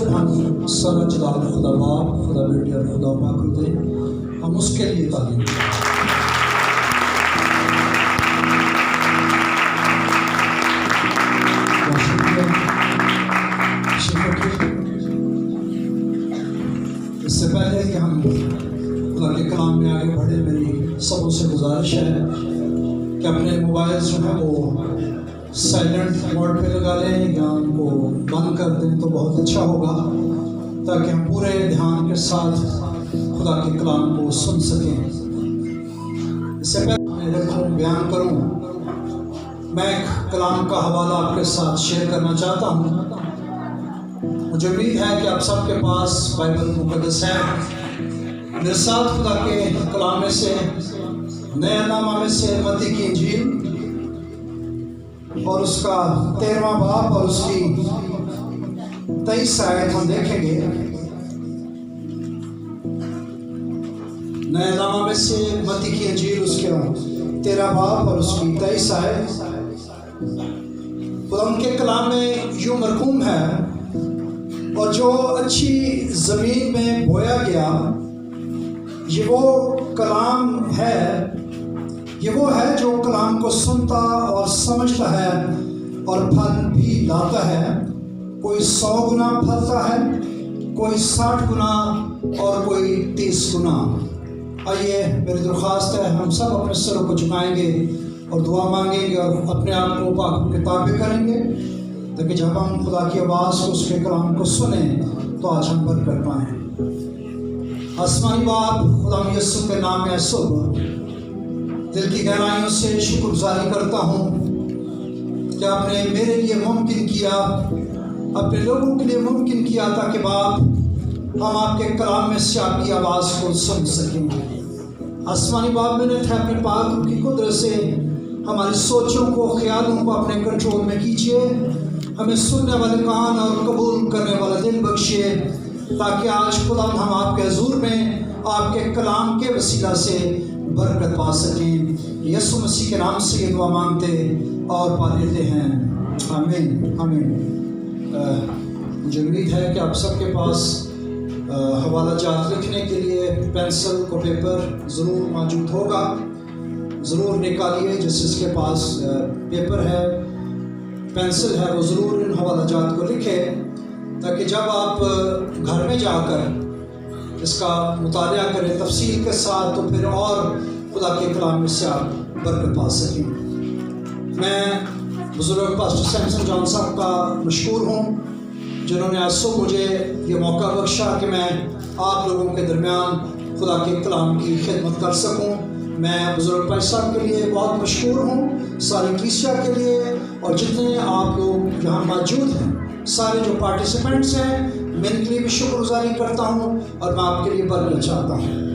ہم سارا جلال خدا باپ، خدا بیٹی اور خدا پاک کو دیں، ہم اس کے لیے تعلیم دیں۔ اس سے پہلے کہ ہم خدا کے کلام میں آگے بڑھے، میری سبوں سے گزارش ہے کہ اپنے موبائل جو ہے وہ سائلنٹ موڈ پہ لگا لیں یا ان کو بند کر دیں تو بہت اچھا ہوگا، تاکہ ہم پورے دھیان کے ساتھ خدا کے کلام کو سن سکیں۔ اس سے پہلے میں بیان کروں، میں ایک کلام کا حوالہ آپ کے ساتھ شیئر کرنا چاہتا ہوں۔ مجھے امید ہے کہ آپ سب کے پاس بائبل مقدس ہے۔ میرے ساتھ خدا کے کلام میں سے نیا نامہ میں سے متی کی انجیل اور اس کا 13واں باب اور اس کی 23 آیت ہم دیکھیں گے۔ نیا نامہ میں سے متی کی انجیل اس کا 13 باب اور اس کی 23 آیت۔ خدا ان کے کلام میں یوں مرقوم ہے، اور جو اچھی زمین میں بویا گیا یہ وہ کلام ہے، یہ وہ ہے جو کلام کو سنتا اور سمجھتا ہے اور پھل بھی لاتا ہے۔ کوئی 100 گنا پھلتا ہے، کوئی 60 گنا اور کوئی 30 گنا۔ آئیے، میری درخواست ہے ہم سب اپنے سروں کو جھکائیں گے اور دعا مانگیں گے اور اپنے آپ کو پاک کتابیں کریں گے، تاکہ جب ہم خدا کی آواز کو، اس کے کلام کو سنیں تو آج ہم برکت پائیں۔ آسمانی باپ، خدا یسوع کے نام میں صبح دل کی گہرائیوں سے شکر گزاری کرتا ہوں کہ آپ نے میرے لیے ممکن کیا، اپنے لوگوں کے لیے ممکن کیا، تاکہ باپ ہم آپ کے کلام میں سے آپ کی آواز کو سن سکیں گے۔ آسمانی باپ، میں نے اپنی پاک کی قدرت سے ہماری سوچوں کو، خیالوں کو اپنے کنٹرول میں کیجیے، ہمیں سننے والے کان اور قبول کرنے والا دل بخشیے، تاکہ آج خدا ہم آپ کے حضور میں آپ کے کلام کے وسیلہ سے برکت پا سکیں۔ یسوع مسیح کے نام سے یہ دعا مانگتے اور پا لیتے ہیں، آمین آمین۔ مجھے امید ہے کہ آپ سب کے پاس حوالہ جات لکھنے کے لیے پینسل اور پیپر ضرور موجود ہوگا۔ ضرور نکالیے، جس کے پاس پیپر ہے، پینسل ہے، وہ ضرور ان حوالہ جات کو لکھے، تاکہ جب آپ گھر میں جا کر اس کا مطالعہ کریں تفصیل کے ساتھ، تو پھر اور خدا کے کلام میں سے آپ برکت پا سکیں۔ میں بزرگ پاسٹر سیمسن جان صاحب کا مشکور ہوں، جنہوں نے آج صبح مجھے یہ موقع بخشا کہ میں آپ لوگوں کے درمیان خدا کے کلام کی خدمت کر سکوں۔ میں بزرگ پاسٹر صاحب کے لیے بہت مشکور ہوں، ساری کلیسیا کے لیے، اور جتنے آپ لوگ یہاں موجود ہیں، سارے جو پارٹیسپینٹس ہیں، میں ان کے لیے بھی شکر گزاری کرتا ہوں اور میں آپ کے لیے برکت چاہتا ہوں۔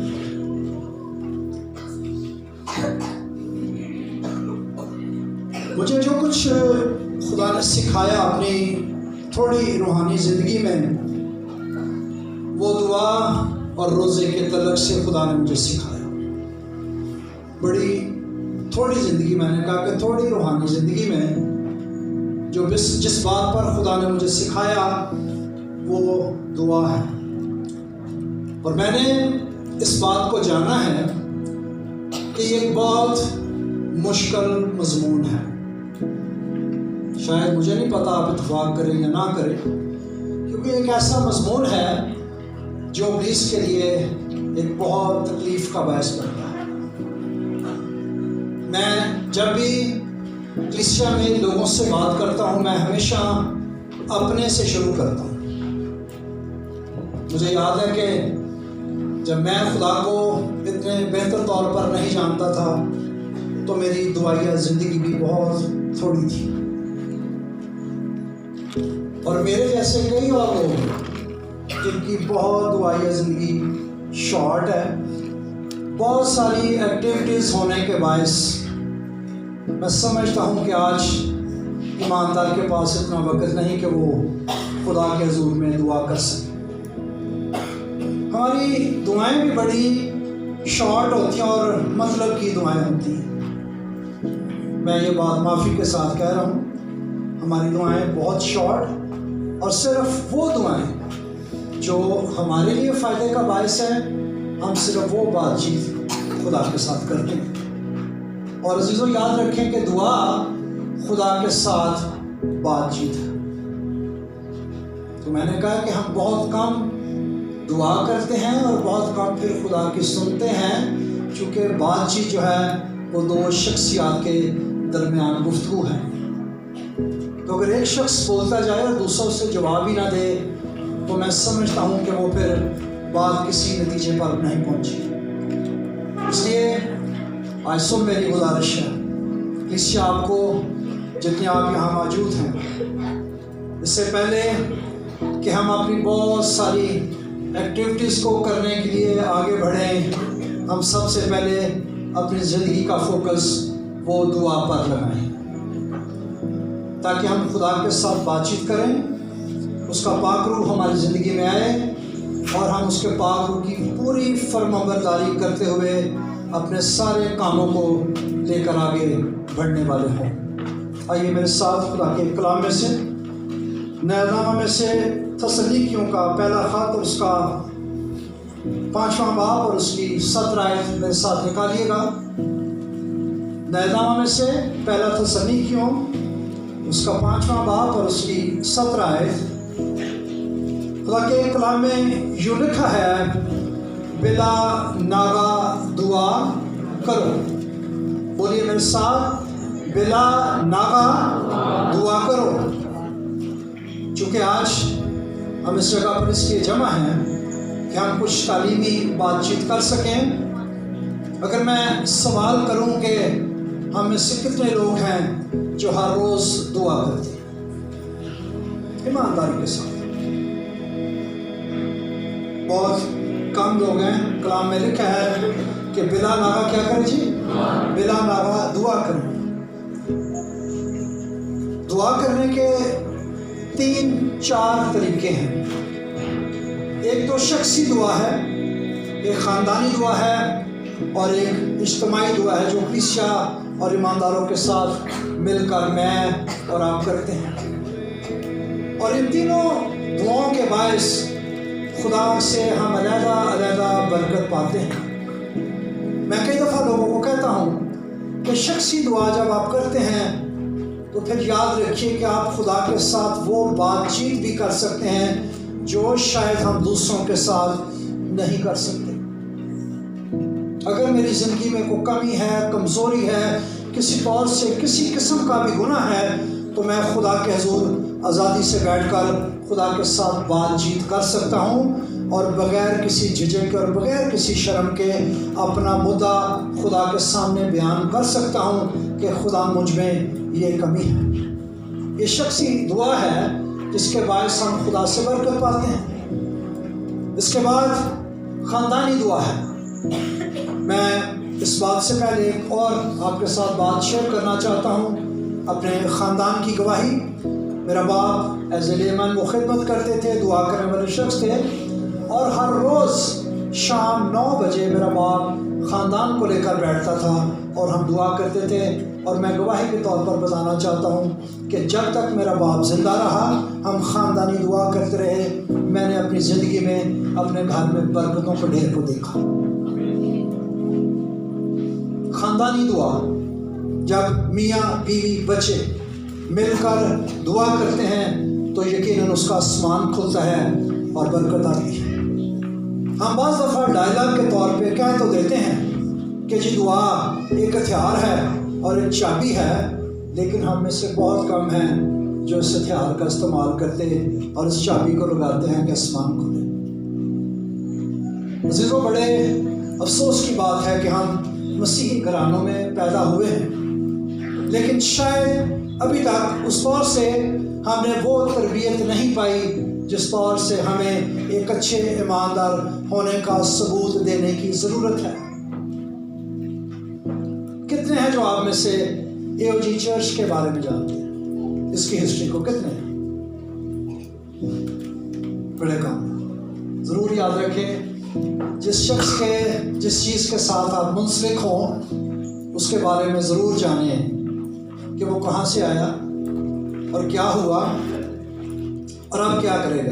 مجھے جو کچھ خدا نے سکھایا اپنی تھوڑی روحانی زندگی میں، وہ دعا اور روزے کے تعلق سے خدا نے مجھے سکھایا۔ بڑی تھوڑی زندگی، میں نے کہا کہ تھوڑی روحانی زندگی میں جو جس بات پر خدا نے مجھے سکھایا وہ دعا ہے، اور میں نے اس بات کو جانا ہے کہ یہ ایک بہت مشکل مضمون ہے۔ شاید مجھے نہیں پتا آپ اتفاق کریں یا نہ کریں، کیونکہ ایک ایسا مضمون ہے جو ابلیس کے لیے ایک بہت تکلیف کا باعث بنتا ہے۔ میں جب بھی کلیسیا میں لوگوں سے بات کرتا ہوں، میں ہمیشہ اپنے سے شروع کرتا ہوں۔ مجھے یاد ہے کہ جب میں خدا کو اتنے بہتر طور پر نہیں جانتا تھا تو میری دعائیہ زندگی بھی بہت تھوڑی تھی، اور میرے جیسے کئی اور لوگ جن کی بہت دعائیہ زندگی شارٹ ہے، بہت ساری ایکٹیویٹیز ہونے کے باعث میں سمجھتا ہوں کہ آج ایماندار کے پاس اتنا وقت نہیں کہ وہ خدا کے حضور میں دعا کر سکے۔ ہماری دعائیں بھی بڑی شارٹ ہوتی ہیں اور مطلب کی دعائیں ہوتی ہیں۔ میں یہ بات معافی کے ساتھ کہہ رہا ہوں، ہماری دعائیں بہت شارٹ اور صرف وہ دعائیں جو ہمارے لیے فائدے کا باعث ہے، ہم صرف وہ بات چیت خدا کے ساتھ کرتے ہیں۔ اور عزیزوں یاد رکھیں کہ دعا خدا کے ساتھ بات چیت ہے۔ تو میں نے کہا کہ ہم بہت کم دعا کرتے ہیں اور بہت کم پھر خدا کی سنتے ہیں، چونکہ بات چیت جو ہے وہ دو شخصیات کے درمیان گفتگو ہے۔ تو اگر ایک شخص بولتا جائے اور دوسرا اس سے جواب ہی نہ دے تو میں سمجھتا ہوں کہ وہ پھر بات کسی نتیجے پر نہیں پہنچی۔ اس لیے آج صبح میری گزارش ہے اس سے آپ کو، جتنے آپ یہاں موجود ہیں، اس سے پہلے کہ ہم اپنی بہت ساری ایکٹیویٹیز کو کرنے کے لیے آگے بڑھیں، ہم سب سے پہلے اپنی زندگی کا فوکس وہ دعا پر لگائیں، تاکہ ہم خدا کے ساتھ بات چیت کریں، اس کا پاک روح ہماری زندگی میں آئے اور ہم اس کے پاک روح کی پوری فرمانبرداری کرتے ہوئے اپنے سارے کاموں کو لے کر آگے بڑھنے والے ہوں۔ آئیے میرے ساتھ خدا کے کلام میں سے، نیا نامہ میں سے تسلیکیوں کا پہلا خط اور اس کا 5واں باب اور اس کی 17 آیت میرے ساتھ نکالیے گا۔ نیا نامہ میں سے پہلا تسلیکیوں، اس کا 5واں باب اور اس کی 17 آیت۔ خدا کے کلام میں یوں لکھا ہے، بلا ناغہ دعا کرو۔ بولیے میرے ساتھ، بلا ناغہ دعا کرو۔ چونکہ آج ہم اس جگہ پر اس لیے جمع ہیں کہ ہم کچھ تعلیمی بات چیت کر سکیں۔ اگر میں سوال کروں کہ ہم میں سے کتنے لوگ ہیں جو ہر روز دعا کرتے ہیں ایمانداری کے ساتھ؟ بہت کم لوگ ہیں۔ کلام میں لکھا ہے کہ بلا ناغہ کیا کریں جی؟ بلا ناغہ دعا کریں۔ دعا کرنے کے 3-4 طریقے ہیں۔ ایک تو شخصی دعا ہے، ایک خاندانی دعا ہے اور ایک اجتماعی دعا ہے جو کلیسیا اور ایمانداروں کے ساتھ مل کر میں اور آپ کرتے ہیں۔ اور ان تینوں دعاؤں کے باعث خدا سے ہم علیحدہ علیحدہ برکت پاتے ہیں۔ میں کئی دفعہ لوگوں کو کہتا ہوں کہ شخصی دعا جب آپ کرتے ہیں تو پھر یاد رکھیے کہ آپ خدا کے ساتھ وہ بات چیت بھی کر سکتے ہیں جو شاید ہم دوسروں کے ساتھ نہیں کر سکتے۔ اگر میری زندگی میں کوئی کمی ہے، کمزوری ہے، کسی طور سے کسی قسم کا بھی گناہ ہے، تو میں خدا کے حضور آزادی سے بیٹھ کر خدا کے ساتھ بات چیت کر سکتا ہوں اور بغیر کسی جھجک اور بغیر کسی شرم کے اپنا مدعا خدا کے سامنے بیان کر سکتا ہوں کہ خدا مجھ میں یہ کمی ہے۔ یہ شخصی دعا ہے جس کے باعث ہم خدا سے برکت پاتے ہیں۔ اس کے بعد خاندانی دعا ہے۔ میں اس بات سے پہلے ایک اور آپ کے ساتھ بات شیئر کرنا چاہتا ہوں، اپنے خاندان کی گواہی۔ میرا باپ ایز اے لیمن وہ خدمت کرتے تھے، دعا کرنے والے شخص تھے، اور ہر روز شام 9 بجے میرا باپ خاندان کو لے کر بیٹھتا تھا اور ہم دعا کرتے تھے۔ اور میں گواہی کے طور پر بتانا چاہتا ہوں کہ جب تک میرا باپ زندہ رہا ہم خاندانی دعا کرتے رہے۔ میں نے اپنی زندگی میں اپنے گھر میں برکتوں کے ڈھیر کو دیکھا۔ خاندانی دعا، جب میاں بیوی بچے مل کر دعا کرتے ہیں تو یقیناً اس کا آسمان کھلتا ہے اور برکت آتی ہے۔ ہم بعض دفعہ ڈائلاگ کے طور پہ کہہ تو دیتے ہیں کہ جی دعا ایک ہتھیار ہے اور ایک چابی ہے، لیکن ہم میں سے بہت کم ہیں جو اس ہتھیار کا استعمال کرتے اور اس چابی کو لگاتے ہیں کہ آسمان کھلے۔ عزیزوں، بڑے افسوس کی بات ہے کہ ہم مسیحی گھرانوں میں پیدا ہوئے ہیں، لیکن شاید ابھی تک اس طور سے ہم نے وہ تربیت نہیں پائی جس طور سے ہمیں ایک اچھے ایماندار ہونے کا ثبوت دینے کی ضرورت ہے۔ کتنے ہیں جو آپ میں سے AOG چرچ کے بارے میں جانتے ہیں؟ اس کی ہسٹری کو کتنے ہیں؟ بڑے کم۔ ضرور یاد رکھیں، جس چیز کے ساتھ آپ منسلک ہوں اس کے بارے میں ضرور جانیں کہ وہ کہاں سے آیا اور کیا ہوا اور آپ کیا کرے گا۔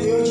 AOG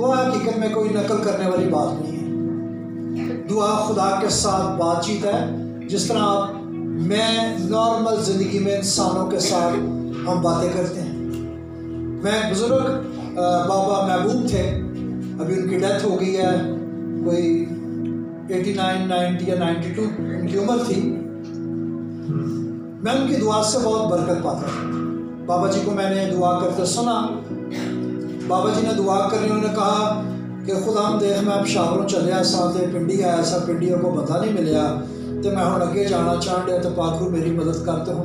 دعا حقیقت میں کوئی نقل کرنے والی بات نہیں ہے. دعا خدا کے ساتھ بات چیت ہے. جس طرح آپ میں نارمل زندگی میں انسانوں کے ساتھ ہم باتیں کرتے ہیں. میں ایک بزرگ بابا محبوب تھے, ابھی ان کی ڈیتھ ہو گئی ہے, کوئی 89 90 یا 92 ان کی عمر تھی. میں ان کی دعا سے بہت برکت پاتا تھا. بابا جی کو میں نے دعا کرتے سنا. بابا جی نے دعا کرنی, انہوں نے کہا کہ خدا ہم دیکھ میں اب شاہروں چلیا سا تے پنڈی آیا سا, پنڈیوں کو پتا نہیں ملیا تو میں ہوں اگے جانا چاہن ڈیا, تو پاکرو میری مدد کرتے ہوں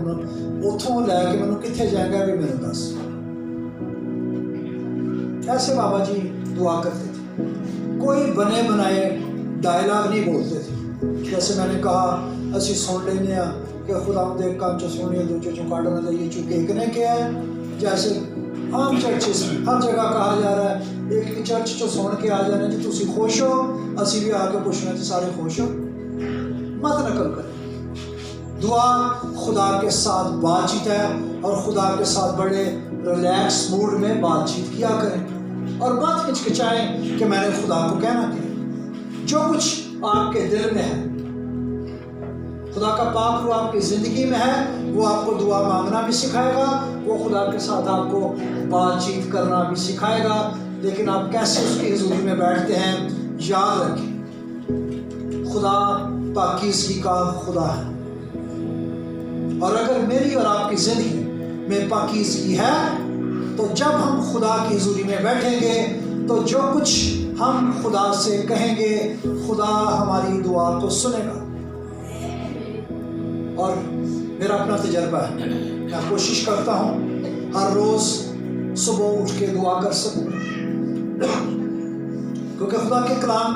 اتوں لے کے مینوں کتنے جائے گا بھی میرے دس. ایسے بابا جی دعا کرتے تھے. کوئی بنے بنائے ڈائلاگ نہیں بولتے تھے. جیسے میں نے کہا اسی سن لینے کہ خدا ہم دیکھ کام چو سونی دوچے چو کاٹنا دائیے چونکہ ایک نے کیا ہے. جیسے عام چرچز ہر جگہ کہا جا رہا ہے ایک چرچ چو سن کے آ جانے جی تسی خوش ہو, اسی بھی آ کے پوچھنا جی سارے خوش ہو. مت نقل کریں. دعا خدا کے ساتھ بات چیت ہے, اور خدا کے ساتھ بڑے ریلیکس موڈ میں بات چیت کیا کریں, اور مت ہچکچائیں کہ میں نے خدا کو کہنا کیا. جو کچھ آپ کے دل میں ہے, خدا کا پاک روح آپ کی زندگی میں ہے, وہ آپ کو دعا مانگنا بھی سکھائے گا, وہ خدا کے ساتھ آپ کو بات چیت کرنا بھی سکھائے گا. لیکن آپ کیسے اس کی حضوری میں بیٹھتے ہیں, یاد رکھیں خدا پاکیزگی کا خدا ہے. اور اگر میری اور آپ کی زندگی میں پاکیزگی ہے تو جب ہم خدا کی حضوری میں بیٹھیں گے تو جو کچھ ہم خدا سے کہیں گے خدا ہماری دعا کو سنے گا. اور میرا اپنا تجربہ ہے, میں کوشش کرتا ہوں ہر روز صبح اٹھ کے دعا کر سکوں, کیونکہ خدا کے کلام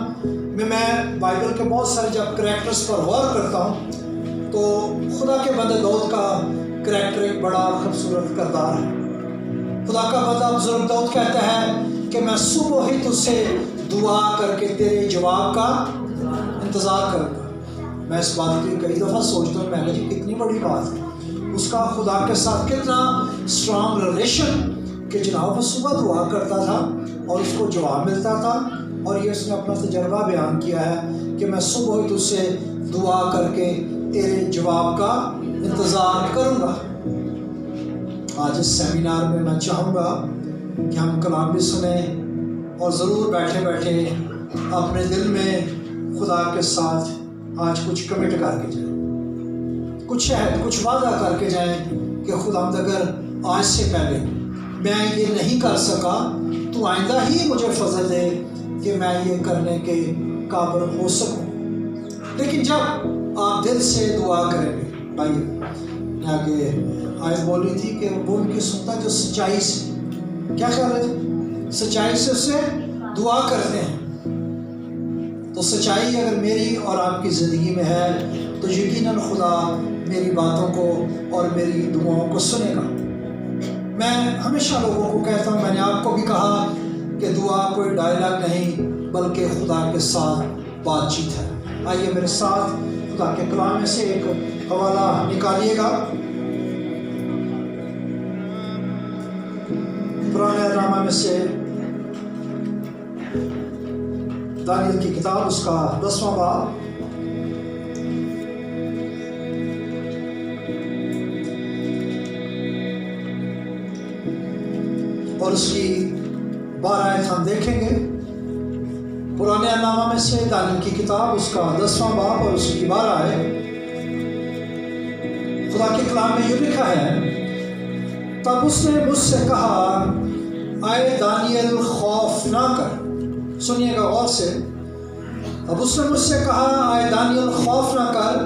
میں بائبل کے بہت سارے جب کریکٹرز پر غور کرتا ہوں تو خدا کے بندے داؤد کا کریکٹر ایک بڑا خوبصورت کردار ہے. خدا کا بندہ بزرگ داؤد کہتا ہے کہ میں صبح ہی تجھ سے دعا کر کے تیرے جواب کا انتظار کروں گا. میں اس بات کی کئی دفعہ سوچتا ہوں, میں نے جی کتنی بڑی بات ہے. اس کا خدا کے ساتھ کتنا اسٹرانگ ریلیشن کہ جناب وہ صبح دعا کرتا تھا اور اس کو جواب ملتا تھا. اور یہ اس نے اپنا تجربہ بیان کیا ہے کہ میں صبح ہی تجھ سے دعا کر کے تیرے جواب کا انتظار کروں گا. آج اس سیمینار میں چاہوں گا کہ ہم کلام بھی سنیں اور ضرور بیٹھے بیٹھے اپنے دل میں خدا کے ساتھ آج کچھ کمٹ کر کے جائیں, کچھ عہد کچھ وعدہ کر کے جائیں کہ خداوند اگر آج سے پہلے میں یہ نہیں کر سکا تو آئندہ ہی مجھے فضل دے کہ میں یہ کرنے کے قابل ہو سکوں. لیکن جب آپ دل سے دعا کریں گے, بھائی آگے آیت بول رہی تھی کہ وہ ان کی سنتا جو سچائی سے, کیا خیال ہے, سچائی سے اس سے دعا کرتے ہیں. تو سچائی اگر میری اور آپ کی زندگی میں ہے تو یقیناً خدا میری باتوں کو اور میری دعاؤں کو سنے گا. میں ہمیشہ لوگوں کو کہتا ہوں, میں نے آپ کو بھی کہا کہ دعا کوئی ڈائلاگ نہیں بلکہ خدا کے ساتھ بات چیت ہے. آئیے میرے ساتھ خدا کے کلام میں سے ایک حوالہ نکالیے گا. پرانے نامہ میں سے دانیل کی کتاب اس کا 10واں باب اور اس کی 12 آیت ہم دیکھیں گے. پرانے نامہ میں سے دانیل کی کتاب اس کا 10واں باب اور اس کی 12 آیت. خدا کے کلام میں یہ لکھا ہے, تب اس نے مجھ سے کہا اے دانیل خوف نہ کر. سنیے گا غور سے. اب اس نے مجھ سے کہا اے دانیل خوف نہ کر,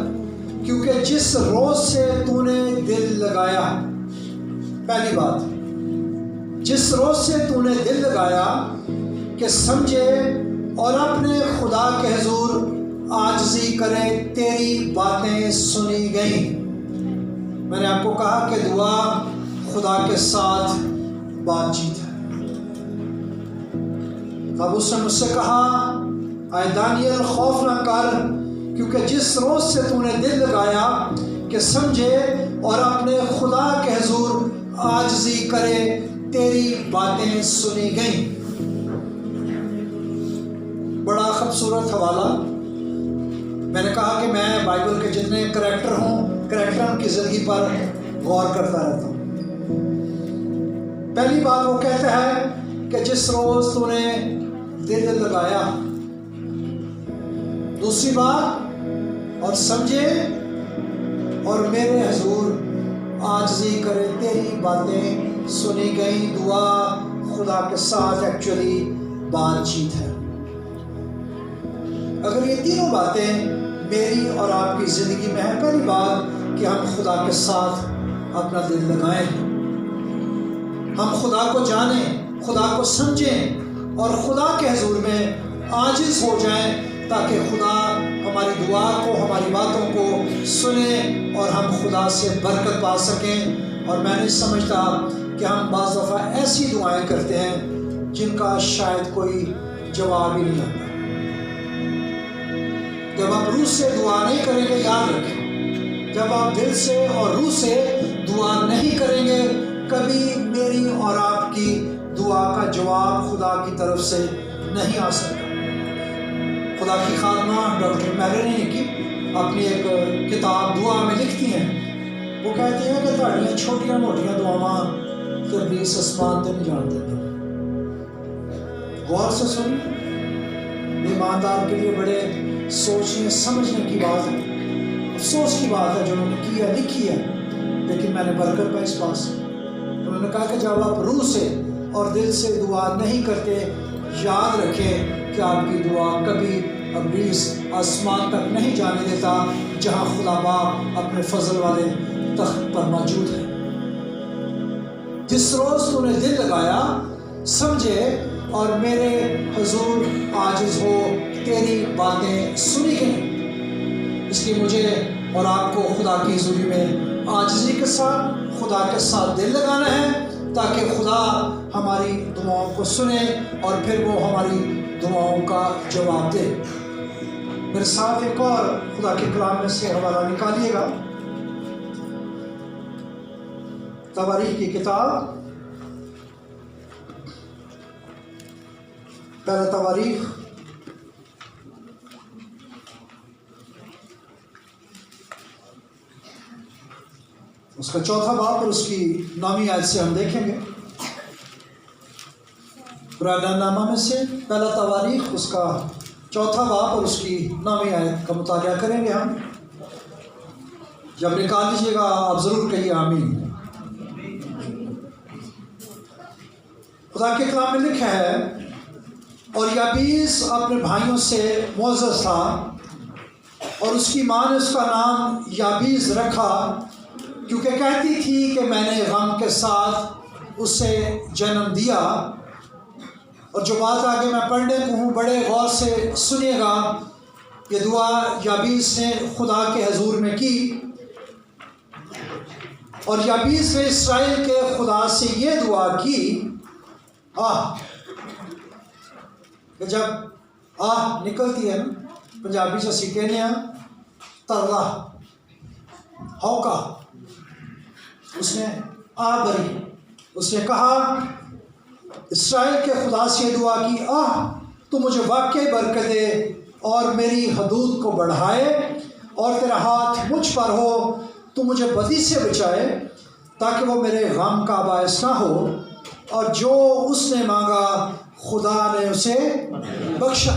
کیونکہ جس روز سے تو نے دل لگایا, پہلی بات, جس روز سے تو نے دل لگایا کہ سمجھے اور اپنے خدا کے حضور عاجزی کرے, تیری باتیں سنی گئیں. میں نے آپ کو کہا کہ دعا خدا کے ساتھ بات چیت ہے. اب اس نے مجھ سے کہا اے دانیل خوف نہ کر, کیونکہ جس روز سے تو نے دل لگایا کہ سمجھے اور اپنے خدا کے حضور عاجزی کرے, تیری باتیں سنی گئیں. خوبصورت حوالہ. میں نے کہا کہ میں بائبل کے جتنے کریکٹر کی زندگی پر غور کرتا رہتا ہوں. پہلی بات وہ کہتا ہے کہ جس روز تو نے دل لگایا. دوسری بات، اور سمجھے اور میرے حضور عاجزی کرے. تیری باتیں سنی گئی. دعا خدا کے ساتھ ایکچولی بات چیت ہے. اگر یہ تینوں باتیں میری اور آپ کی زندگی میں ہے، پہلی بات کہ ہم خدا کے ساتھ اپنا دل لگائیں، ہم خدا کو جانیں، خدا کو سمجھیں اور خدا کے حضور میں عاجز ہو جائیں تاکہ خدا ہماری دعا کو، ہماری باتوں کو سنے اور ہم خدا سے برکت پا سکیں. اور میں نہیں سمجھتا کہ ہم بعض دفعہ ایسی دعائیں کرتے ہیں جن کا شاید کوئی جواب ہی نہیں آتا. جب آپ روح سے دعا نہیں کریں گے، یاد رکھیں، جب آپ دل سے اور روح سے دعا نہیں کریں گے، کبھی میری اور آپ کی دعا کا جواب خدا کی طرف سے نہیں آ سکتا. خدا کی خادمہ ڈاکٹر میلنی کی اپنی ایک کتاب دعا میں لکھتی ہیں. وہ کہتی ہیں کہ تھوڑیاں چھوٹیاں موٹیاں دعاواں کہ ابلیس آسمان تے نہیں جان دیتا. غور سے سنیں، ایماندار کے لیے بڑے سوچنے سمجھنے کی بات ہے. افسوس کی بات ہے جو انہوں نے کیا لکھی ہے، لیکن میں نے برکت پائی اس پاس. انہوں نے کہا کہ جب آپ روح سے اور دل سے دعا نہیں کرتے، یاد رکھیں کہ آپ کی دعا کبھی ابلیس آسمان تک نہیں جانے دیتا جہاں خدا باپ اپنے فضل والے تخت پر موجود ہے. جس روز تو نے دل لگایا، سمجھے اور میرے حضور عاجز ہو، تیری باتیں سنی گئیں. اس لیے مجھے اور آپ کو خدا کی حضوری میں عاجزی کے ساتھ خدا کے ساتھ دل لگانا ہے تاکہ خدا ہماری دعاؤں کو سنے اور پھر وہ ہماری دعاؤں کا جواب دے. میرے ساتھ ایک اور خدا کے کلام میں سے حوالہ نکالیے گا. تواریخ کی کتاب، پہلا تواریخ اس کا 4 باب اور اس کی 9 آیت سے ہم دیکھیں گے. پرانا نامہ میں سے پہلا تواریخ اس کا 4 باب اور اس کی 9 آیت کا مطالعہ کریں گے ہم. جب نکال لیجیے گا آپ ضرور کہیے آمین. خدا کے کلام میں لکھا ہے، اور یابیس اپنے بھائیوں سے معزز تھا اور اس کی ماں نے اس کا نام یابیس رکھا کیونکہ کہتی تھی کہ میں نے غم کے ساتھ اسے جنم دیا. اور جو بات آگے میں پڑھنے کو ہوں بڑے غور سے سنیے گا. یہ دعا یابیس نے خدا کے حضور میں کی اور یابیس نے اسرائیل کے خدا سے یہ دعا کی. کہ جب نکلتی ہے نا، پنجابی سے اسی کہنے ہیں ترلا ہوکا، اس نے بری، اس نے کہا اسرائیل کے خدا سے دعا کی، تو مجھے واقعی برکت دے اور میری حدود کو بڑھائے اور تیرا ہاتھ مجھ پر ہو، تو مجھے بدی سے بچائے تاکہ وہ میرے غم کا باعث نہ ہو. اور جو اس نے مانگا خدا نے اسے بخشا.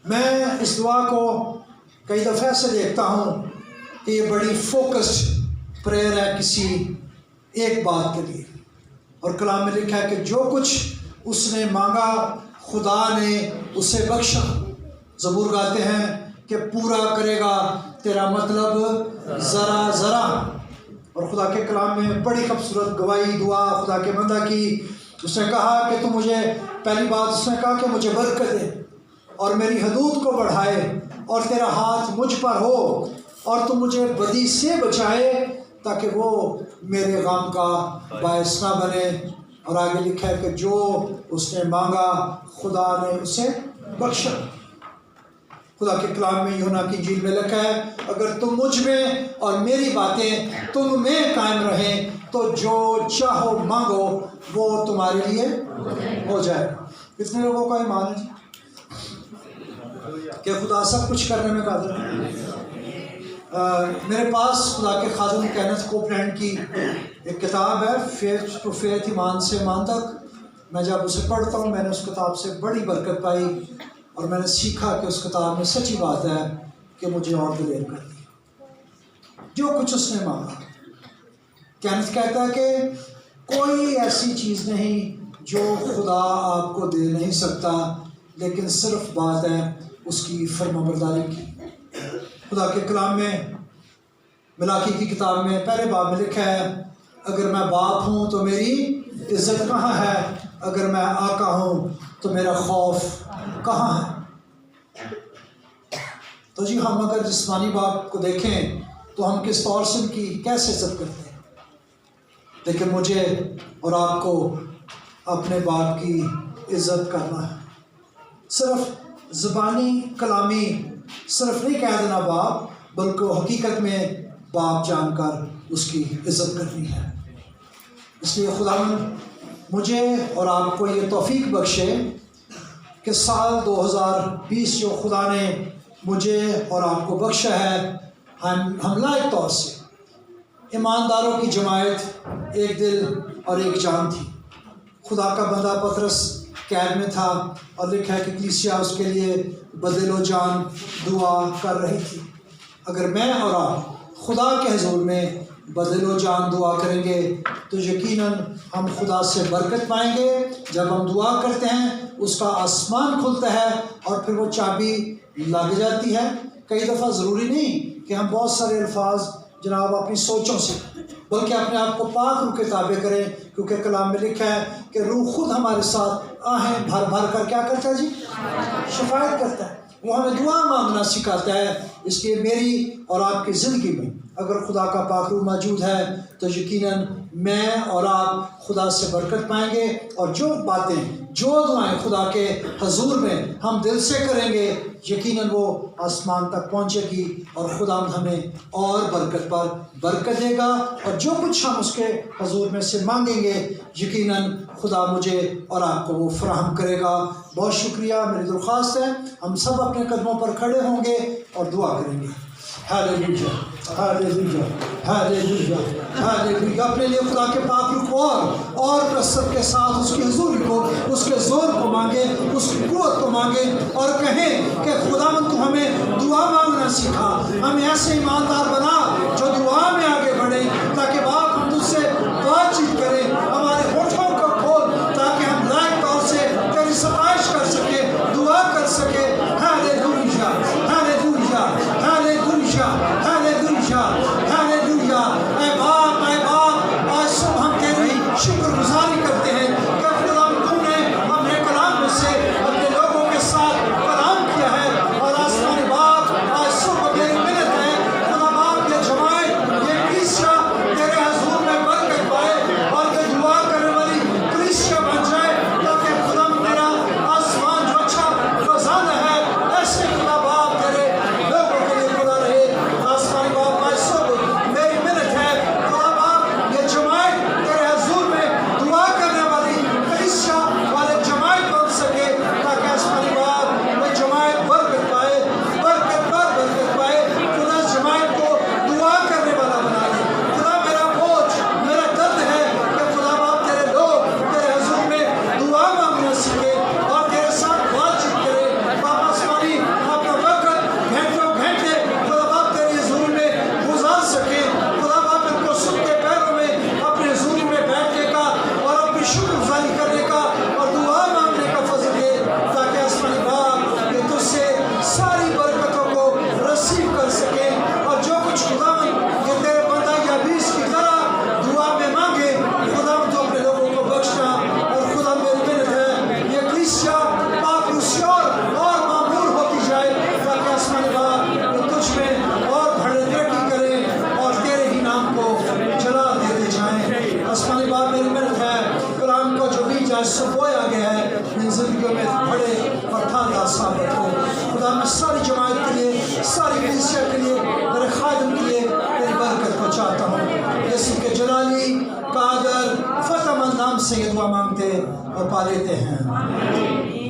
میں اس دعا کو کئی دفعہ سے دیکھتا ہوں کہ یہ بڑی فوکسڈ پریئر ہے کسی ایک بات کے لیے. اور کلام میں لکھا ہے کہ جو کچھ اس نے مانگا خدا نے اسے بخشا. زبور گاتے ہیں کہ پورا کرے گا تیرا مطلب ذرا ذرا. اور خدا کے کلام میں بڑی خوبصورت گواہی دعا خدا کے بندہ کی. اس نے کہا کہ تو مجھے، پہلی بات اس نے کہا کہ مجھے برکت دے اور میری حدود کو بڑھائے اور تیرا ہاتھ مجھ پر ہو اور تو مجھے بدی سے بچائے تاکہ وہ میرے غم کا باعث نہ بنے. اور آگے لکھا ہے کہ جو اس نے مانگا خدا نے اسے بخشا. خدا کے کلام میں یوحنا کی انجیل میں لکھا ہے، اگر تم مجھ میں اور میری باتیں تم میں قائم رہیں تو جو چاہو مانگو وہ تمہارے لیے ہو جائے. کتنے لوگوں کا ایمان ہے جی؟ کہ خدا سب کچھ کرنے میں قادر ہے. میرے پاس خدا کے خادم کینتھ کوپلینڈ کی ایک کتاب ہے، فیتھ ٹو فیتھ، ایمان سے ایمان تک. میں جب اسے پڑھتا ہوں میں نے اس کتاب سے بڑی برکت پائی، اور میں نے سیکھا کہ اس کتاب میں سچی بات ہے کہ مجھے اور دلیر کر دی جو کچھ اس نے مانگا. کینتھ کہتا ہے کہ کوئی ایسی چیز نہیں جو خدا آپ کو دے نہیں سکتا، لیکن صرف بات ہے اس کی فرمانبرداری کی. خدا کے کلام میں ملاکی کی کتاب میں پہلے باب میں لکھا ہے، اگر میں باپ ہوں تو میری عزت کہاں ہے، اگر میں آقا ہوں تو میرا خوف کہاں ہے. تو جی ہم اگر جسمانی باپ کو دیکھیں تو ہم کس طور سے ان کی کیسے عزت کرتے ہیں، لیکن مجھے اور آپ کو اپنے باپ کی عزت کرنا ہے. صرف زبانی کلامی صرف نہیں کہہ دینا باپ، بلکہ حقیقت میں باپ جان کر اس کی عزت کرنی ہے. اس لیے خدا مجھے اور آپ کو یہ توفیق بخشے کہ سال 2020 جو خدا نے مجھے اور آپ کو بخشا ہے، ہم لائق طور سے ایمانداروں کی جماعت، ایک دل اور ایک جان تھی. خدا کا بندہ پطرس قید میں تھا اور لکھا ہے کہ کلیسیا اس کے لیے بدل و جان دعا کر رہی تھی. اگر میں اور آپ خدا کے حضور میں بدل و جان دعا کریں گے تو یقیناً ہم خدا سے برکت پائیں گے. جب ہم دعا کرتے ہیں اس کا آسمان کھلتا ہے اور پھر وہ چابی لگ جاتی ہے. کئی دفعہ ضروری نہیں کہ ہم بہت سارے الفاظ جناب اپنی سوچوں سے، بلکہ اپنے آپ کو پاک روح کے تابع کریں، کیونکہ کلام میں لکھا ہے کہ روح خود ہمارے ساتھ آہیں بھر بھر کر کیا کرتا ہے جی، شفاعت کرتا ہے. وہ ہمیں دعا مانگنا سکھاتا ہے. اس لیے میری اور آپ کی زندگی میں اگر خدا کا پاک روح موجود ہے تو یقیناً میں اور آپ خدا سے برکت پائیں گے، اور جو باتیں جو دعائیں خدا کے حضور میں ہم دل سے کریں گے یقیناً وہ آسمان تک پہنچے گی، اور خدا ہمیں اور برکت پر برکت دے گا. اور جو کچھ ہم اس کے حضور میں سے مانگیں گے یقیناً خدا مجھے اور آپ کو وہ فراہم کرے گا. بہت شکریہ. میری درخواست ہے ہم سب اپنے قدموں پر کھڑے ہوں گے اور دعا کریں گے. ہاللیلویا، ہاللیلویا، ہاللیلویا، ہاللیلویا. اپنے لیے خدا کے پاک روح کو اور کثرت کے ساتھ اس کی حضوری کو، اس کے زور کو مانگے، اس کی قوت کو مانگے، اور کہیں کہ خداوند تو ہمیں دعا مانگنا سکھا، ہمیں ایسے ایماندار بنا جو دعا میں آگے بڑھیں، تاکہ باپ ہم تجھ سے بات چیت کریں. ہمارے ہونٹوں کو کھول تاکہ ہم لائق طور سے تیری ستائش کر سکے، دعا کر سکے. ہاللیلویا، ہاللیلویا، ہاللیلویا، ہاللیلویا، ہاللیلویا. اے باپ، اے باپ، آج صبح ہم تیری شکر گزاری کرتے ہیں کہ خدا تو نے اپنے کلام میں سے اپنے لوگوں کے ساتھ کلام کیا ہے. اور آسمانی باپ آج صبح میری منت ہے خدا باپ یہ جماعت، یہ کلیسیا تیرے حضور میں برکت پائے، اور یہ دعا کرنے والی کلیسیا بن جائے، تاکہ خدا میرا آسمان جو اچھا خزانہ ہے ایسے خدا باپ تیرے لوگوں کے لیے خدا رہے. آسمانی باپ آج صبح میری منت ہے خدا باپ یہ جماعت تیرے حضور میں دعا کرنے والی کلیسیا والے جماعت بن سکے، تاکہ آسمانی باپ یہ جماعت برکت پائے، برکت پر برکت پائے. خدا اس جماعت کو دعا کرنے والا بنا دے. خدا میرا بوجھ، میرا درد ہے کہ خدا باپ تیرے لوگ تیرے حضور میں دعا مانگنا سیکھے اور تیرے ساتھ بات چیت کرے. باپ آسمانی اپنا وقت گھنٹوں گھنٹے خدا باپ تیری حضور میں گزار سکے. خدا باپ ان کو سن کے پیروں میں اپنے حضور میں بیٹھنے کا اور اپنی شکر گزاری کرنے کا اور دعا مانگنے کا فضل دے، تاکہ آسمانی باپ یہ تجھ سے ساری برکتوں کو رسیو کر سکے. اور جو کچھ خداوند یہ تیرے بندہ یابیس کی طرح دعا میں مانگے خداوند تو اپنے لوگوں کو بخشنا. اور خدا میری منت ہے یہ کلیسیا پاک روسیور اور معمور ہوتی جائے، تاکہ آسمانی باپ یہ تجھ میں اور بڑے ترقی کرے اور تیرے ہی نام کو جلال دیتے جائیں. آسمانی باپ میری منت ہے کلام کا جو بیج آج سے بویا گیا ہے ان زندگیوں میں بڑے اور ٹھنڈا ثابت ہو. خدا میں ساری جماعت کے لیے، ساری کلیسیا کے لیے، میرے خادم کے لیے تیری برکت کو چاہتا ہوں. یسوع کے جلالی قادر فتح مند نام سے یہ دعا مانگتے اور پا لیتے ہیں.